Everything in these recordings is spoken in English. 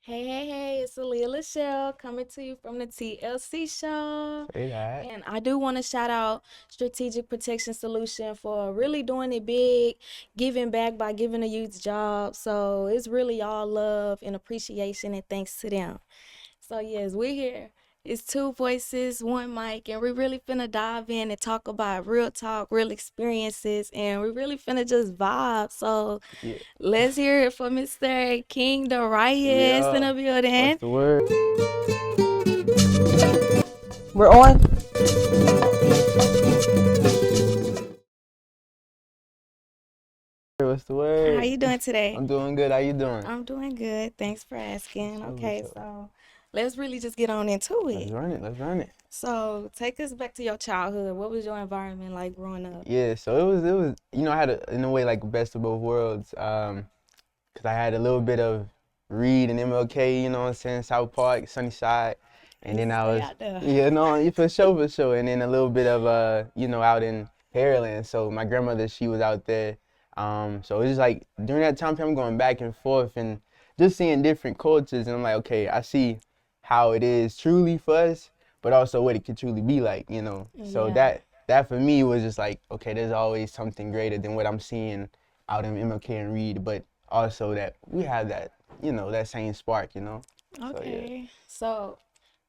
Hey, it's Aaliyah Lachelle coming to you from the TLC show. Say that. And I do want to shout out Strategic Protection Solution for really doing it big, giving back by giving the youth jobs. So it's really all love and appreciation and thanks to them. So yes, we're here. It's two voices, one mic, and we're really finna dive in and talk about real talk, real experiences, and we're really finna just vibe. So Yeah. let's hear it for Mr. King Darius in Yeah. the What's building. the word? We're on. What's the How word? you doing today? I'm doing good. How you doing? I'm doing good. Thanks for asking. So, Okay, so. so let's really just get on into Let's it. run it. Let's run it. So take us back to your childhood. What was your environment like growing up? Yeah. So it was. I had in a way like best of both worlds. 'Cause I had a little bit of Reed and MLK. You know what I'm saying? South Park, Sunnyside, I and used then to I stay was, out there. yeah, no, for sure. And then a little bit of out in Pearland. So my grandmother, she was out there. So it was just like during that time frame, I'm going back and forth and just seeing different cultures, and I'm like, okay, I see how it is truly for us, but also what it could truly be like. So Yeah. that for me was just like, okay, there's always something greater than what I'm seeing out in MLK and Reed, but also that we have that same spark. So yeah. Okay. So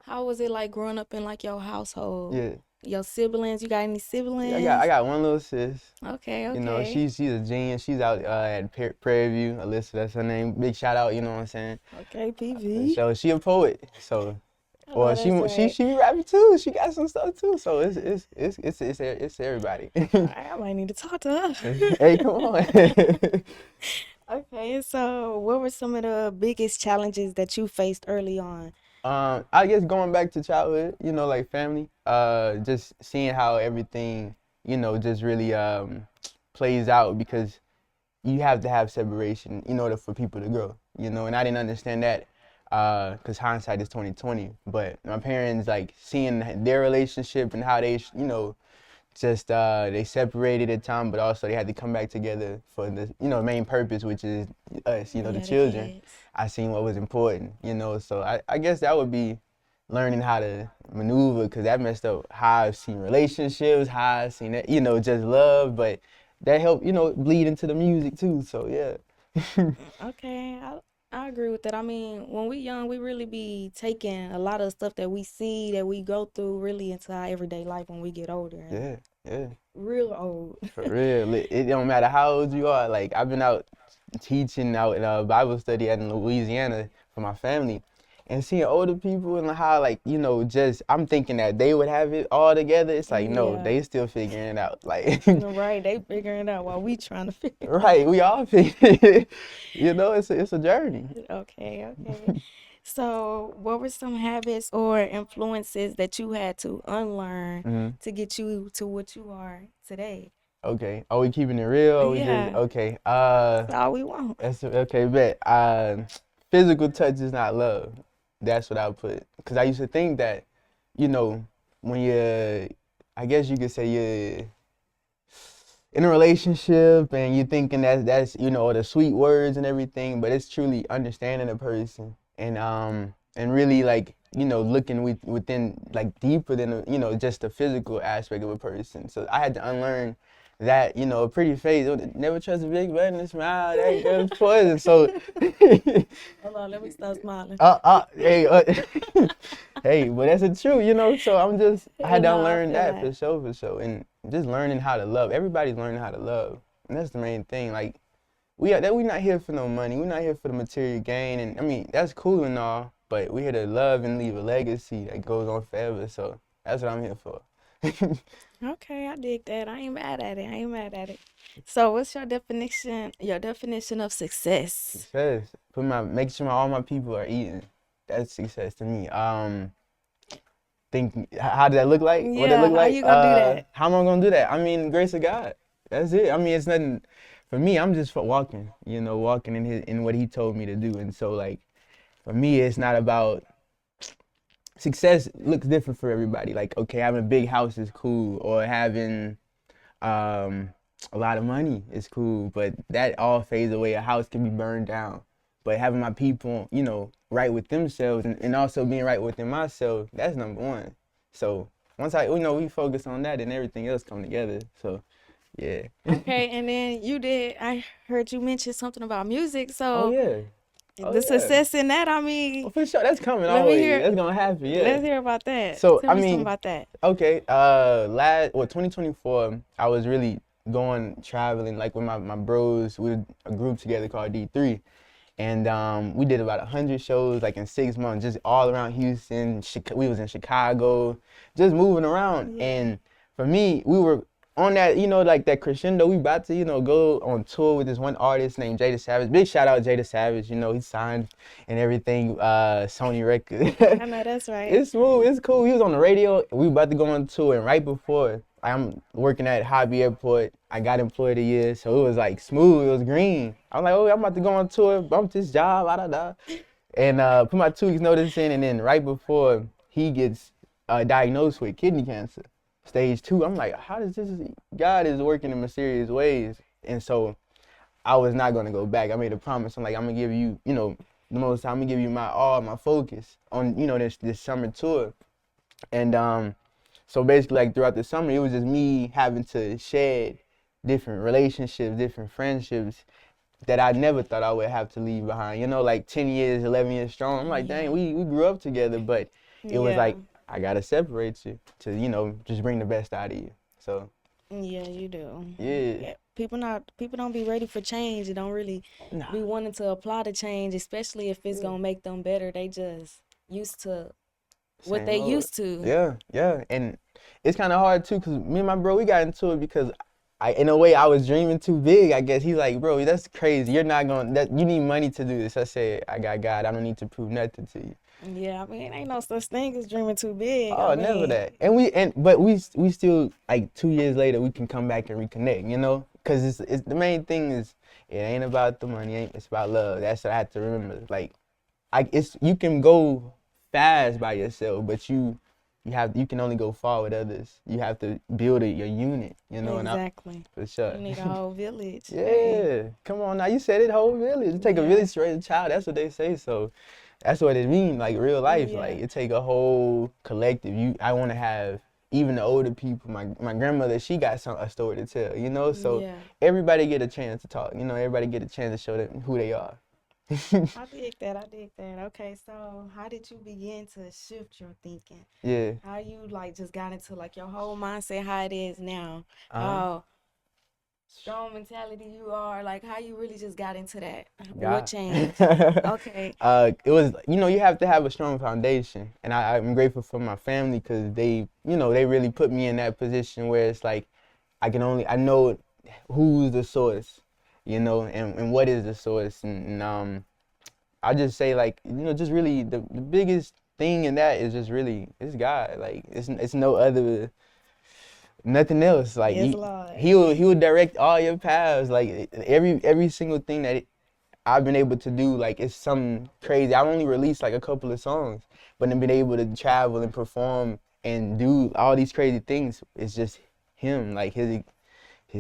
how was it like growing up in like your household? Yeah. Your siblings? You got any Yeah, I siblings? got one little sis. Okay, You know, okay. she's a genius. She's out at Prairie View. Alyssa, that's her name. Big shout out, you know what I'm saying? Okay, PV. So she a poet. So I well, know she that's she right. she be rapping too. She got some stuff too. So it's everybody. I might need to talk to her. Hey, come on. Okay, so what were some of the biggest challenges that you faced early on? I guess going back to childhood, like family, just seeing how everything, just really plays out because you have to have separation in order for people to grow. And I didn't understand that because hindsight is 2020. But my parents, like, seeing their relationship and how they, just they separated at time, but also they had to come back together for the main purpose, which is us, the Yeah, the children. kids. I seen what was important. So I guess that would be learning how to maneuver, because that messed up how I've seen relationships, how I've seen that, just love, but that helped, bleed into the music too. So yeah. Okay, I agree with that. I mean, when we young, we really be taking a lot of stuff that we see, that we go through really into our everyday life when we get older and Yeah, yeah. real old. For real. It don't matter how old you are. Like, I've been out teaching out in a Bible study out in Louisiana for my family, and seeing older people and how, like, just I'm thinking that they would have it all together. It's like, no, Yeah. they still figuring it out. Like, Right, they figuring it out while we trying to figure it right, we all figuring it. It's a journey. out. Okay, okay. So, what were some habits or influences that you had to unlearn Hmm. to get you to what you are today? Okay. Are we keeping it real? Are we just Yeah, okay? that's all we want. That's okay. Bet. Physical touch is not love. That's what I put. Cause I used to think that, you know, when you're, I guess you could say you're in a relationship and you're thinking that's the sweet words and everything, but it's truly understanding a person and really, like, looking within, like, deeper than just the physical aspect of a person. So I had to unlearn that, a pretty face. Never trust a big button and smile. That girl's poison. So Hold on, let me stop smiling. hey, hey, but that's the truth. So I had You to know, I unlearn feel that that. for sure, and just learning how to love. Everybody's learning how to love, and that's the main thing. Like, we not here for no money. We're not here for the material gain, and I mean that's cool and all, but we're here to love and leave a legacy that goes on forever. So that's what I'm here for. Okay, I dig that. I ain't mad at it. I ain't mad at it. So, what's your definition of success? Success. Make sure all my people are eating. That's success to me. How did that look like? What that Yeah, look how like? you gonna do that? How am I gonna do that? I mean, grace of God. That's it. I mean, it's nothing for me. I'm just for walking, walking in what He told me to do. And so, like, for me, it's not about success. Looks different for everybody. Like, okay, having a big house is cool, or having um, a lot of money is cool, but that all fades away. A house can be burned down, but having my people, right with themselves and also being right within myself, that's number one. So once we focus on that and everything else come together. So yeah. Okay, and then I heard you mention something about music. Oh So yeah. Oh the yeah. success in that, I Well, mean, for sure, that's coming let me always. hear, That's gonna happen. Yeah. let's hear about that. So Tell I me something mean, about that. okay. 2024, I was really going traveling like with my bros. We were a group together called D3, and we did about 100 shows like in 6 months, just all around Houston. We was in Chicago, just moving around. Yeah. And for me, we were on that, like that crescendo. We about to, go on tour with this one artist named Jada Savage. Big shout out Jada Savage. He signed and everything, Sony Records. I know that's right. It's smooth. It's cool. He was on the radio. We about to go on tour, and right before I'm working at Hobby Airport, I got employed a year, so it was like smooth. It was green. I'm like, oh, I'm about to go on tour, bump this job, da da da, and put my 2 weeks notice in, and then right before he gets diagnosed with kidney cancer, stage 2. I'm like, how does this? God is working in mysterious ways, and so I was not gonna go back. I made a promise. I'm like, I'm gonna give you, the most. I'm gonna give you my all, my focus on, this summer tour. And so basically, like throughout the summer, it was just me having to shed different relationships, different friendships that I never thought I would have to leave behind. Like 10 years, 11 years strong. I'm like, dang, Yeah. we grew up together, but it was Yeah. like I gotta separate you to, just bring the best out of you. So Yeah, you do. yeah, Yeah. People don't be ready for change. They don't really nah, be wanting to apply the change, especially if it's yeah. gonna make them better. They just used to what Same they old. used to. Yeah, yeah, and it's kind of hard too, cause me and my bro, we got into it because in a way, I was dreaming too big. I guess he's like, bro, that's crazy. You're not gonna. You need money to do this. I said, I got God. I don't need to prove nothing to you. Yeah, I mean, ain't no such thing as dreaming too big. I Oh, never mean, that. But we still like 2 years later we can come back and reconnect. Cause it's the main thing is it ain't about the money. It's about love. That's what I had to remember. Like, you can go fast by yourself, but you can only go far with others. You have to build your unit, and exactly. for sure. You need a whole village. Hey. Yeah, come on now. You said it, whole village. It take a Yeah. village to raise a child. That's what they say. So that's what it means, like real life. Yeah. Like it take a whole collective. I want to have even the older people. My grandmother, she got a story to tell. So Yeah. everybody get a chance to talk. Everybody get a chance to show them who they are. I dig that. I dig that. Okay, so how did you begin to shift your thinking? Yeah. How you like just got into like your whole mindset, how it is now, Uh-huh. how strong mentality you are, like how you really just got into that. What God. changed? Okay. It was, you have to have a strong foundation, and I'm grateful for my family because they really put me in that position where it's like I know who's the source, and what is the source, and I just say like, just really the biggest thing in that is just really it's God, like it's no other. Nothing else. Like Yes, Lord. he will direct all your paths. Like every single thing that I've been able to do, like it's something crazy. I've only released like a couple of songs, but then been able to travel and perform and do all these crazy things. It's just him, like his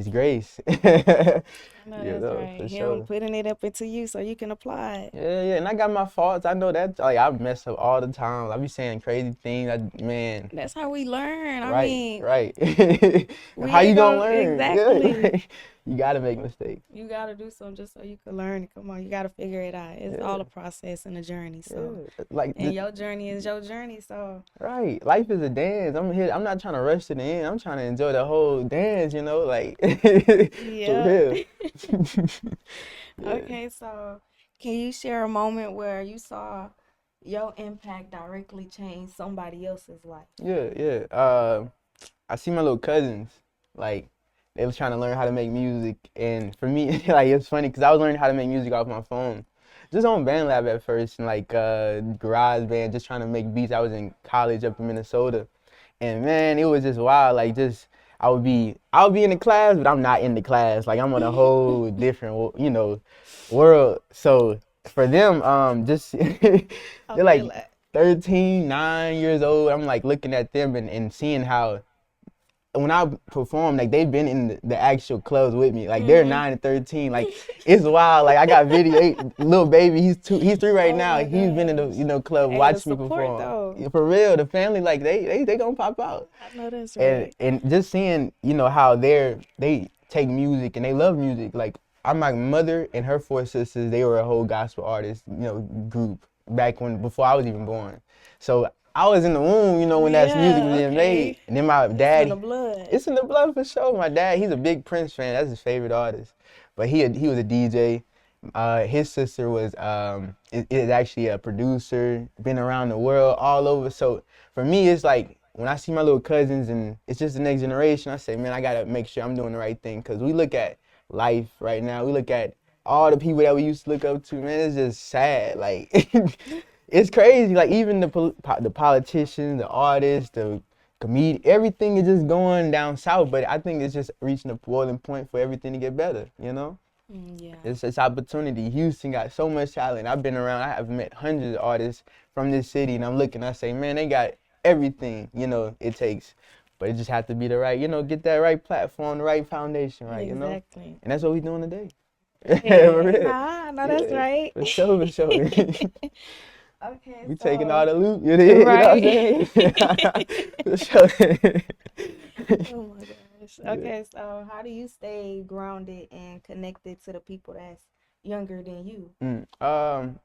grace. I know that's right. For Him sure. putting it up into you so you can apply it. Yeah, yeah, and I got my faults. I know that. Like I mess up all the time. I be saying crazy things. Man. That's how we learn. I Right, mean, right. we How you ain't gonna gonna learn? exactly. Yeah, you gotta make mistakes. You gotta do something just so you can learn. Come on, you gotta figure it out. It's Yeah, all a process and a journey. So, yeah. Like, and your journey is your journey. So, right. Life is a dance. I'm here. I'm not trying to rush to the end. I'm trying to enjoy the whole dance. Like, for yeah. real. Yeah, Okay, so can you share a moment where you saw your impact directly change somebody else's life? yeah, yeah. I see my little cousins. Like, they was trying to learn how to make music, and for me, like, it's funny because I was learning how to make music off my phone. Just on BandLab at first, and like garage band, just trying to make beats. I was in college up in Minnesota, and man, it was just wild. Like just I would be in the class, but I'm not in the class. Like I'm on a whole different, world. So for them, just they're Okay, like 13, 9 years old. I'm like looking at them and seeing how when I perform, like they've been in the actual clubs with me. Like they're Mm-hmm. 9 and 13. Like it's wild. Like I got video. Little baby, he's 3 right Oh now. my He's been in the gosh. club Hey, the watching me support perform. though. Yeah, for real, the family like they gonna pop out. I know that's And right. just seeing how they take music and they love music. Like my mother and her 4 sisters, they were a whole gospel artist group back before I was even born. So I was in the womb, when that music was Yeah, being made. okay. And then my It's in the dad, blood. it's in the blood for sure. My dad, he's a big Prince fan. That's his favorite artist. But he was a DJ. His sister is actually a producer, been around the world, all over. So for me, it's like when I see my little cousins and it's just the next generation, I say, man, I gotta make sure I'm doing the right thing. Cause we look at life right now, we look at all the people that we used to look up to, man, it's just sad. Like it's crazy. Like even the politicians, the artists, the comedian, everything is just going down south. But I think it's just reaching a boiling point for everything to get better. Yeah. It's opportunity. Houston got so much talent. I've been around. I have met hundreds of artists from this city, and I'm looking. I say, man, they got everything. It takes, but it just has to be the right. Get that right platform, the right foundation, right. Exactly. And that's what we doing today. For Hey, real. nah, no, that's Yeah, right. for sure, for sure. Okay, We taking all so the loot. You know what I'm right. saying? For sure. Oh my gosh. Yeah. Okay, so how do you stay grounded and connected to the people that's younger than you?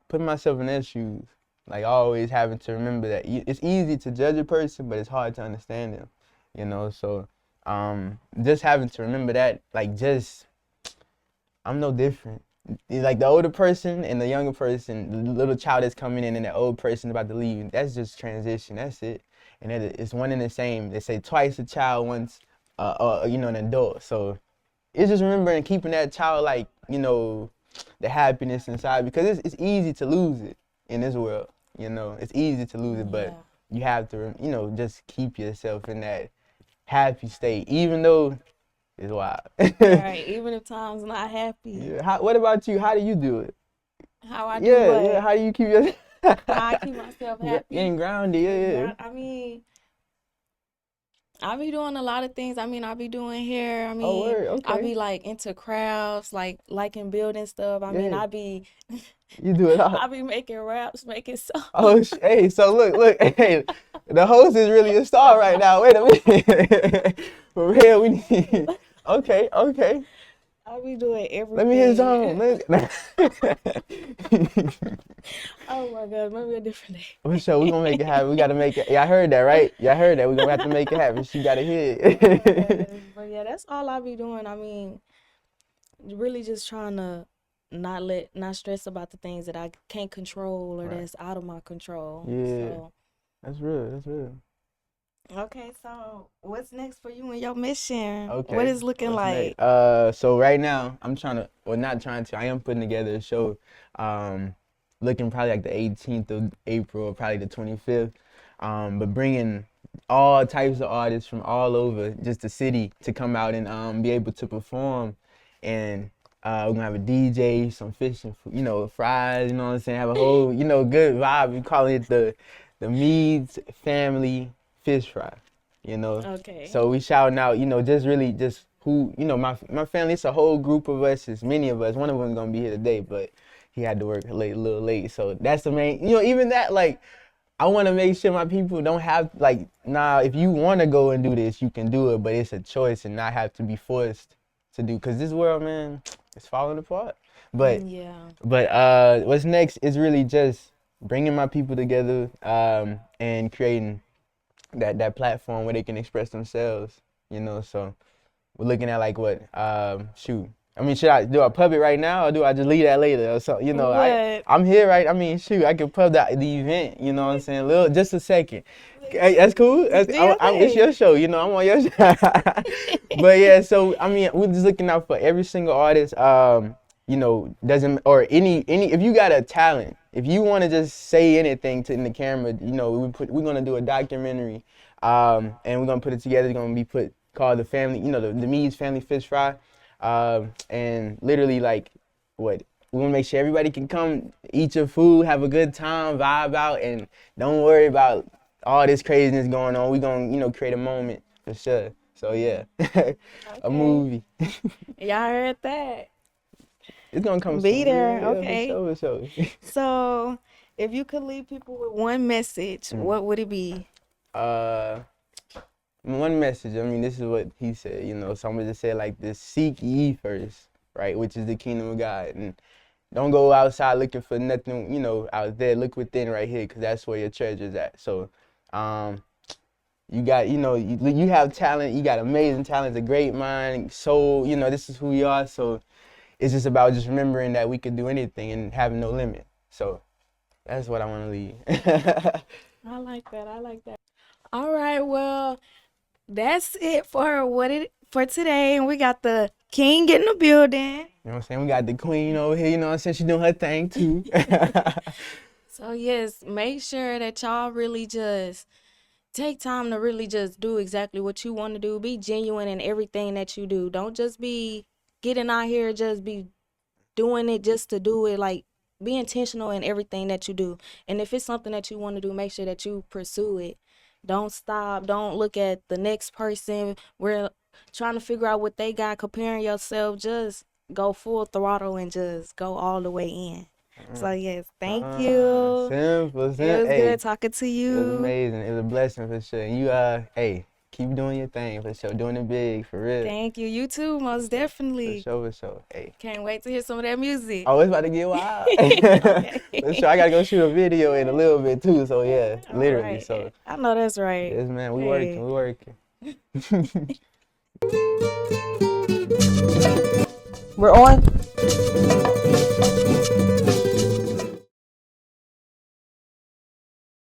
Putting myself in their shoes, like always having to remember that it's easy to judge a person, but it's hard to understand them. So just having to remember that, like just I'm no different. Like the older person and the younger person, the little child that's coming in and the old person about to leave, that's just transition. That's it. And it's one and the same. They say twice a child, once, an adult. So it's just remembering keeping that child like, the happiness inside because it's easy to lose it in this world. It's easy to lose it, but Yeah. you have to, just keep yourself in that happy state, even though it's wild. Right. Even if time's not happy, Yeah. What about you? How do you do it? how I do Yeah, yeah. what? How do you keep your How I keep myself happy. getting grounded? Yeah, yeah. I mean, I be doing a lot of things. I mean, I be doing hair. I Oh, mean, word. I Okay. be like into crafts, like liking building stuff. I mean, Yeah, I be you do it all. I be making raps, making songs. Oh, hey. So look. Hey, the host is really a star right now. Wait a minute. For real, we need. Okay, okay. I be doing Let me hit everything. zone. Oh my God, maybe a different day. For sure, we gonna make it happen. We gotta make it. Y'all heard that, right? Y'all heard that. We gonna have to make it happen. She gotta hit Oh my it. gosh. But yeah, that's all I be doing. I mean, really just trying to not stress about the things that I can't control or Right. that's out of my control. Yeah, So, that's real. That's real. okay, so what's next for you and your mission? What Okay, is looking what's like? next? So right now I'm trying to, well, not trying to. I am putting together a show. Um, looking probably like the 18th of April, or probably the 25th. But bringing all types of artists from all over just the city to come out and be able to perform. And we're gonna have a DJ, some fish and fries. You know what I'm saying? Have a whole good vibe. We call it the Meads Family Fish Fry. You know, Okay. so we shouting out. Just really just who my family. It's a whole group of us. It's many of us. One of them gonna be here today, but he had to work a little late. So that's the main. Even that like. I want to make sure my people don't have like, nah, if you want to go and do this, you can do it, but it's a choice and not have to be forced to do. Cause this world, man, it's falling apart. But Yeah. what's next is really just bringing my people together, and creating that platform where they can express themselves. So we're looking at like what, shoot. I mean, should I do a pub it right now or do I just leave that later? Or so, What? I'm here, right? I mean, shoot, I could pub the event. You know what I'm saying? Just a second. Hey, that's cool. Do your It's thing. your show. I'm on your show. But yeah, so I mean, we're just looking out for every single artist. Doesn't or any if you got a talent, if you want to just say anything in the camera, we're gonna do a documentary, and we're gonna put it together. It's gonna be called the family, the Meads Family Fish Fry, and literally like what we want to make sure everybody can come eat your food, have a good time, vibe out, and don't worry about all this craziness going on. We're gonna create a moment for sure. So yeah, a Okay. movie. Y'all heard that? It's gonna come Be soon. there. Yeah, yeah, for Okay. sure, for sure. So, if you could leave people with one message, Mm. what would it be? Uh, One message. I mean, this is what he said. You know, someone just said like this: seek ye first, right, which is the kingdom of God, and don't go outside looking for nothing. You know, out there. Look within right here, because that's where your treasure's at. So, you got, you know, you have talent. You got amazing talent, a great mind, soul. You know, this is who we are. So it's just about just remembering that we could do anything and having no limit. So that's what I want to leave. I like that. I like that. All right. Well, that's it for for today, and we got the king in the building. You know what I'm saying? We got the queen over here, you know what I'm saying? She doing her thing too. So yes, make sure that y'all really just take time to really just do exactly what you want to do. Be genuine in everything that you do. Don't just be getting out here just be doing it just to do it. Like, be intentional in everything that you do. And if it's something that you want to do, make sure that you pursue it. Don't stop. Don't look at the next person. We're trying to figure out what they got, comparing yourself. Just go full throttle and just go all the way in. So yes, thank you. Simple, It simple. was Hey, good talking to it was you. amazing. It was a blessing for sure. And you, hey, keep doing your thing for sure. Doing it big, for real. Thank you. You too, most For definitely. sure, for sure. Hey. Can't wait to hear some of that music. Oh, it's about to get wild. Okay. For sure. I gotta go shoot a video in a little bit too. So yeah, All literally. right. So I know that's right. yes, man, we Hey. working, we working. We're on.